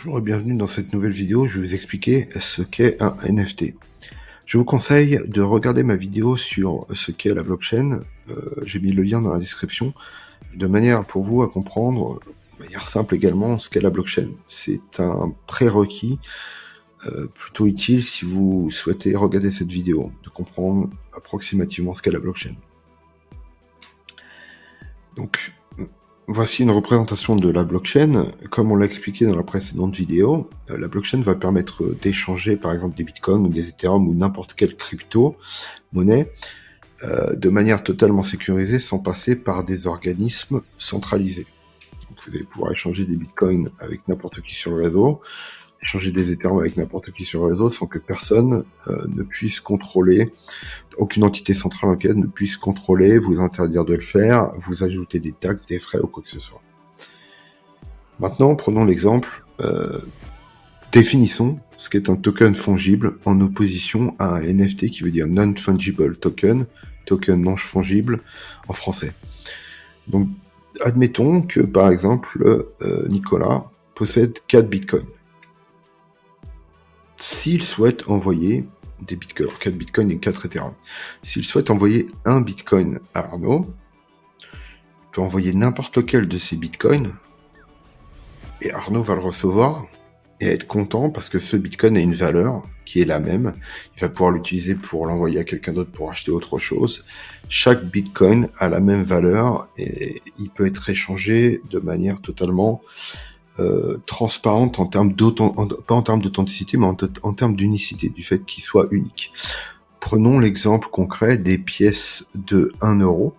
Bonjour et bienvenue dans cette nouvelle vidéo. Je vais vous expliquer ce qu'est un NFT. Je vous conseille de regarder ma vidéo sur ce qu'est la blockchain. J'ai mis le lien dans la description, de manière pour vous à comprendre, de manière simple également, ce qu'est la blockchain. C'est un prérequis plutôt utile si vous souhaitez regarder cette vidéo, de comprendre approximativement ce qu'est la blockchain. Donc, voici une représentation de la blockchain. Comme on l'a expliqué dans la précédente vidéo, la blockchain va permettre d'échanger par exemple des bitcoins ou des ethereum ou n'importe quelle crypto-monnaie de manière totalement sécurisée sans passer par des organismes centralisés. Donc vous allez pouvoir échanger des bitcoins avec n'importe qui sur le réseau, échanger des ethereum avec n'importe qui sur le réseau sans que personne ne puisse contrôler, aucune entité centrale en caisse ne puisse contrôler, vous interdire de le faire, vous ajouter des taxes, des frais ou quoi que ce soit. Maintenant, prenons l'exemple, définissons ce qu'est un token fongible en opposition à un NFT qui veut dire non-fungible token, token non fongible en français. Donc, admettons que par exemple, Nicolas possède 4 bitcoins. S'il souhaite envoyer des bitcoins, 4 bitcoins et 4 ethereum. S'il souhaite envoyer un bitcoin à Arnaud, il peut envoyer n'importe lequel de ces bitcoins et Arnaud va le recevoir et être content parce que ce bitcoin a une valeur qui est la même. Il va pouvoir l'utiliser pour l'envoyer à quelqu'un d'autre pour acheter autre chose. Chaque bitcoin a la même valeur et il peut être échangé de manière totalement transparente en termes pas en termes d'authenticité, mais en termes d'unicité, du fait qu'il soit unique. Prenons l'exemple concret des pièces de 1 euro.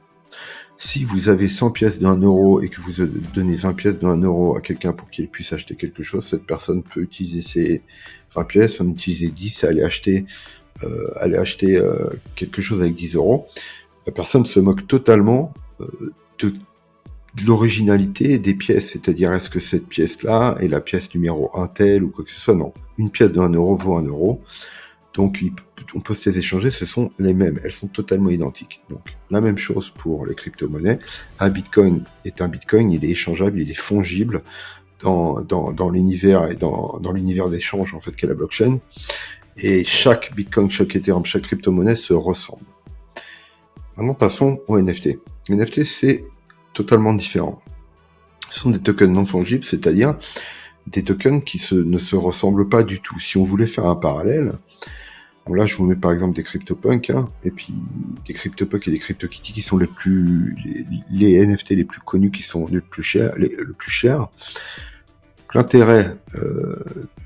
Si vous avez 100 pièces de 1 euro et que vous donnez 20 pièces de 1 euro à quelqu'un pour qu'il puisse acheter quelque chose, cette personne peut utiliser ces 20 pièces, en utiliser 10 à aller acheter quelque chose avec 10 euros. La personne se moque totalement de l'originalité des pièces, c'est-à-dire est-ce que cette pièce-là est la pièce numéro 1 telle ou quoi que ce soit, non. Une pièce de 1 euro vaut 1 euro, donc on peut se les échanger, ce sont les mêmes, elles sont totalement identiques. Donc la même chose pour les crypto-monnaies, un bitcoin est un bitcoin, il est échangeable, il est fongible dans l'univers et dans l'univers d'échange en fait qu'est la blockchain, et chaque bitcoin, chaque ethereum, chaque crypto-monnaie se ressemble. Maintenant passons au NFT. Les NFT c'est totalement différent. Ce sont des tokens non fongibles, c'est-à-dire des tokens qui ne se ressemblent pas du tout. Si on voulait faire un parallèle, bon là je vous mets par exemple des CryptoPunks, et puis des CryptoPunks et des CryptoKitty qui sont les NFT les plus connus, qui sont le plus chers. L'intérêt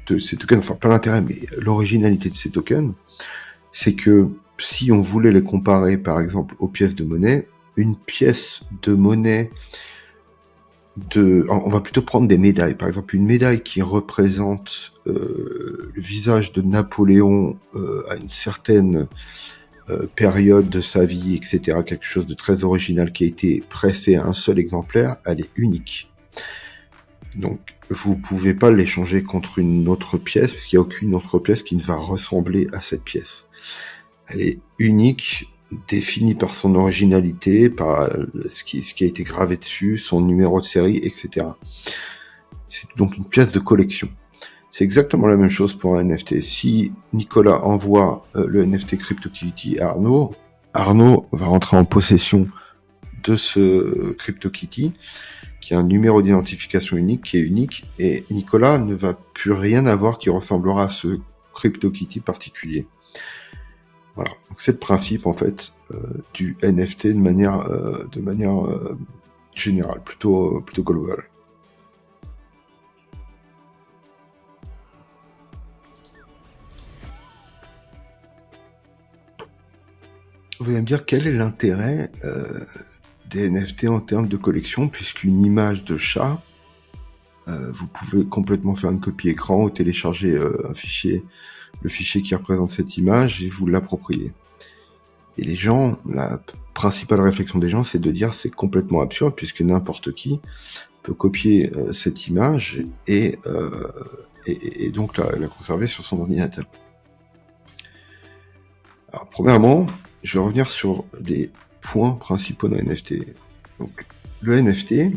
de ces tokens, enfin pas l'intérêt, mais l'originalité de ces tokens, c'est que si on voulait les comparer par exemple aux pièces de monnaie, une pièce de monnaie on va plutôt prendre des médailles. Par exemple, une médaille qui représente le visage de Napoléon à une certaine période de sa vie, etc. Quelque chose de très original qui a été pressé à un seul exemplaire, elle est unique. Donc, vous pouvez pas l'échanger contre une autre pièce, parce qu'il n'y a aucune autre pièce qui ne va ressembler à cette pièce. Elle est unique, définie par son originalité, par ce qui a été gravé dessus, son numéro de série, etc. C'est donc une pièce de collection. C'est exactement la même chose pour un NFT. Si Nicolas envoie le NFT CryptoKitty à Arnaud, Arnaud va rentrer en possession de ce CryptoKitty, qui a un numéro d'identification unique, qui est unique, et Nicolas ne va plus rien avoir qui ressemblera à ce CryptoKitty particulier. Voilà, donc c'est le principe en fait du NFT de manière générale, plutôt globale. Vous allez me dire quel est l'intérêt des NFT en termes de collection, puisqu'une image de chat, vous pouvez complètement faire une copie écran ou télécharger le fichier qui représente cette image et vous l'approprier. Et les gens, la principale réflexion des gens, c'est de dire c'est complètement absurde puisque n'importe qui peut copier cette image et donc la conserver sur son ordinateur. Alors, premièrement, je vais revenir sur les points principaux d'un NFT. Donc, le NFT,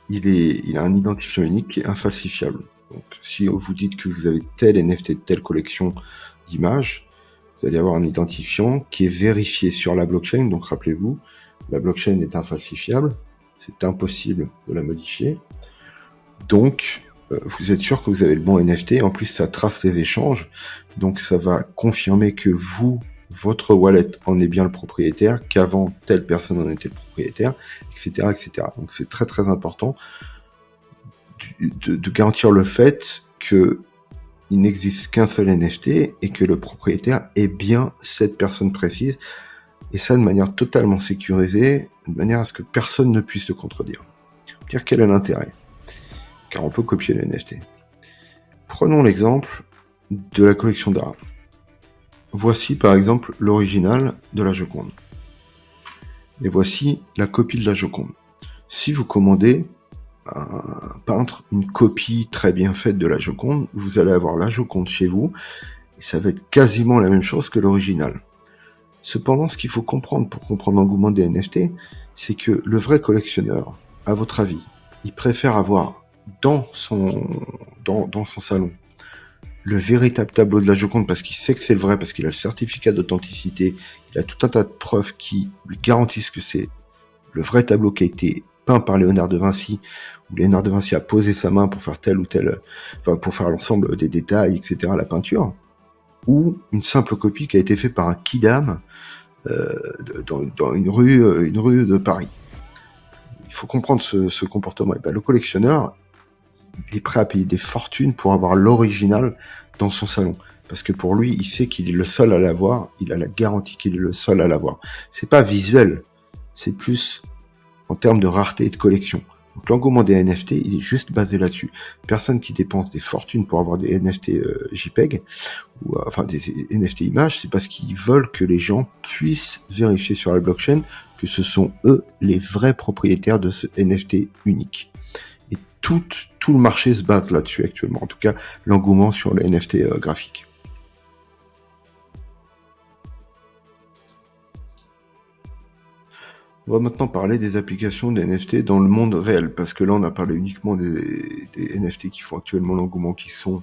il a un identifiant unique qui est infalsifiable. Donc, si vous dites que vous avez tel NFT de telle collection d'images, vous allez avoir un identifiant qui est vérifié sur la blockchain. Donc, rappelez-vous, la blockchain est infalsifiable. C'est impossible de la modifier. Donc, vous êtes sûr que vous avez le bon NFT. En plus, ça trace les échanges. Donc, ça va confirmer que votre wallet en est bien le propriétaire, qu'avant, telle personne en était le propriétaire, etc., etc. Donc, c'est très, très important de garantir le fait que il n'existe qu'un seul NFT et que le propriétaire est bien cette personne précise, et ça de manière totalement sécurisée, de manière à ce que personne ne puisse le contredire. Dire quel est l'intérêt ? Car on peut copier le NFT. Prenons l'exemple de la collection d'art. Voici par exemple l'original de la Joconde. Et voici la copie de la Joconde. Si vous commandez un peintre une copie très bien faite de la Joconde, vous allez avoir la Joconde chez vous, et ça va être quasiment la même chose que l'original. Cependant, ce qu'il faut comprendre pour comprendre l'engouement des NFT, c'est que le vrai collectionneur, à votre avis, il préfère avoir dans son salon le véritable tableau de la Joconde parce qu'il sait que c'est le vrai, parce qu'il a le certificat d'authenticité, il a tout un tas de preuves qui lui garantissent que c'est le vrai tableau qui a été peint par Léonard de Vinci, où Léonard de Vinci a posé sa main pour faire tel ou tel, enfin pour faire l'ensemble des détails, etc., la peinture, ou une simple copie qui a été faite par un kidam dans une rue de Paris. Il faut comprendre ce comportement. Et ben, le collectionneur, il est prêt à payer des fortunes pour avoir l'original dans son salon. Parce que pour lui, il sait qu'il est le seul à l'avoir, il a la garantie qu'il est le seul à l'avoir. C'est pas visuel, c'est plus en termes de rareté et de collection. Donc l'engouement des NFT, il est juste basé là-dessus. Personne qui dépense des fortunes pour avoir des NFT JPEG, ou enfin des NFT images, c'est parce qu'ils veulent que les gens puissent vérifier sur la blockchain que ce sont eux les vrais propriétaires de ce NFT unique. Et tout le marché se base là-dessus actuellement. En tout cas, l'engouement sur les NFT graphiques. On va maintenant parler des applications des NFT dans le monde réel, parce que là on a parlé uniquement des NFT qui font actuellement l'engouement, qui sont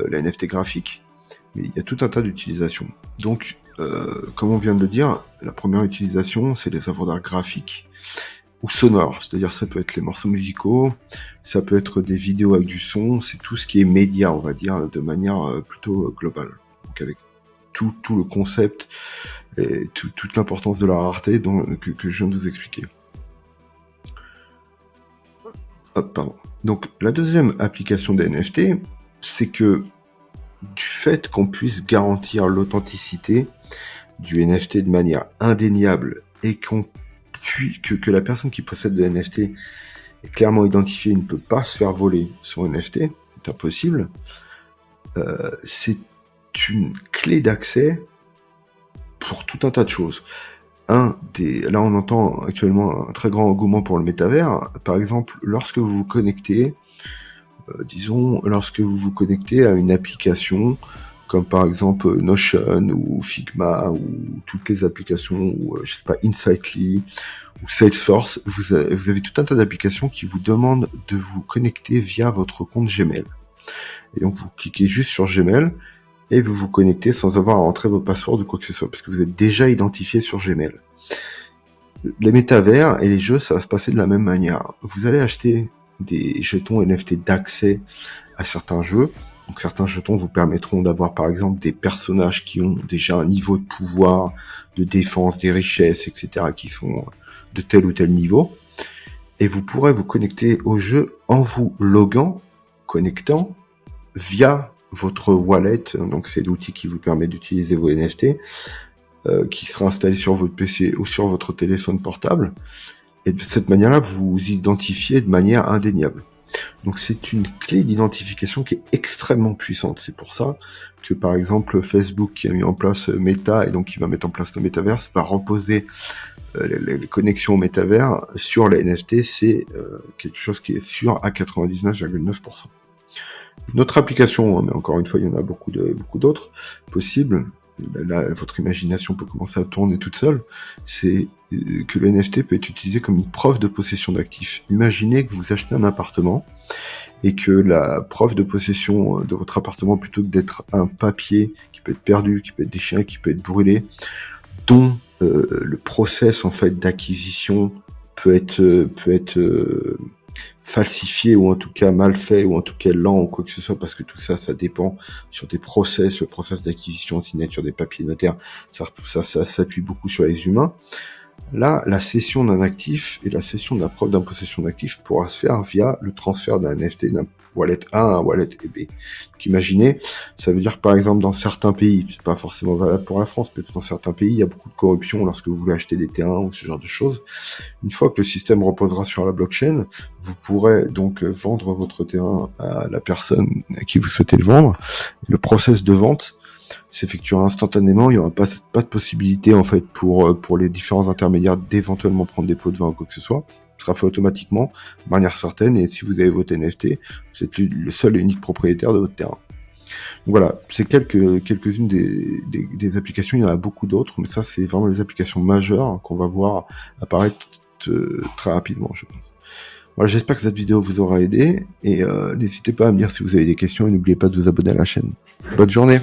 les NFT graphiques, mais il y a tout un tas d'utilisations. Donc, comme on vient de le dire, la première utilisation, c'est les œuvres d'art graphiques ou sonores, c'est-à-dire ça peut être les morceaux musicaux, ça peut être des vidéos avec du son, c'est tout ce qui est média, on va dire, de manière plutôt globale. Donc avec tout le concept et toute l'importance de la rareté que je viens de vous expliquer. Pardon. Donc la deuxième application des NFT, c'est que du fait qu'on puisse garantir l'authenticité du NFT de manière indéniable et que la personne qui possède le NFT est clairement identifiée et ne peut pas se faire voler son NFT, c'est impossible, c'est une clé d'accès pour tout un tas de choses. Là, on entend actuellement un très grand engouement pour le métavers. Par exemple, lorsque vous vous connectez, lorsque vous vous connectez à une application, comme par exemple Notion ou Figma ou toutes les applications, ou je sais pas, Insightly ou Salesforce, vous avez tout un tas d'applications qui vous demandent de vous connecter via votre compte Gmail. Et donc vous cliquez juste sur Gmail et vous vous connectez sans avoir à entrer vos passwords ou quoi que ce soit, parce que vous êtes déjà identifié sur Gmail. Les métavers et les jeux, ça va se passer de la même manière. Vous allez acheter des jetons NFT d'accès à certains jeux. Donc certains jetons vous permettront d'avoir par exemple des personnages qui ont déjà un niveau de pouvoir, de défense, des richesses, etc. qui sont de tel ou tel niveau. Et vous pourrez vous connecter au jeu en vous connectant via votre wallet, donc c'est l'outil qui vous permet d'utiliser vos NFT, qui sera installé sur votre PC ou sur votre téléphone portable, et de cette manière-là, vous identifiez de manière indéniable. Donc c'est une clé d'identification qui est extrêmement puissante. C'est pour ça que par exemple Facebook qui a mis en place Meta et donc qui va mettre en place le Metaverse va reposer les connexions au Metaverse sur les NFT. C'est quelque chose qui est sûr à 99,9%. Une autre application, mais encore une fois, il y en a beaucoup d'autres possibles. Là, votre imagination peut commencer à tourner toute seule. C'est que le NFT peut être utilisé comme une preuve de possession d'actifs. Imaginez que vous achetez un appartement et que la preuve de possession de votre appartement, plutôt que d'être un papier qui peut être perdu, qui peut être déchiré, qui peut être brûlé, dont le process en fait d'acquisition peut être falsifié, ou en tout cas mal fait, ou en tout cas lent, ou quoi que ce soit, parce que tout ça, ça dépend sur des process, le process d'acquisition, signature des papiers notaires, ça s'appuie beaucoup sur les humains. Là, la cession d'un actif et la cession de la preuve d'impossession d'actif pourra se faire via le transfert d'un NFT d'un wallet A à un wallet B. Donc imaginez, ça veut dire par exemple dans certains pays, c'est pas forcément valable pour la France, mais dans certains pays, il y a beaucoup de corruption lorsque vous voulez acheter des terrains ou ce genre de choses. Une fois que le système reposera sur la blockchain, vous pourrez donc vendre votre terrain à la personne à qui vous souhaitez le vendre. Et le process de vente s'effectuera instantanément. Il n'y aura pas de possibilité en fait pour les différents intermédiaires d'éventuellement prendre des pots de vin ou quoi que ce soit. Ce sera fait automatiquement, de manière certaine, et si vous avez votre NFT, vous êtes le seul et unique propriétaire de votre terrain. Donc voilà, c'est quelques-unes des applications. Il y en a beaucoup d'autres, mais ça c'est vraiment les applications majeures qu'on va voir apparaître très rapidement, je pense. Voilà, j'espère que cette vidéo vous aura aidé, et n'hésitez pas à me dire si vous avez des questions, et n'oubliez pas de vous abonner à la chaîne. Bonne journée!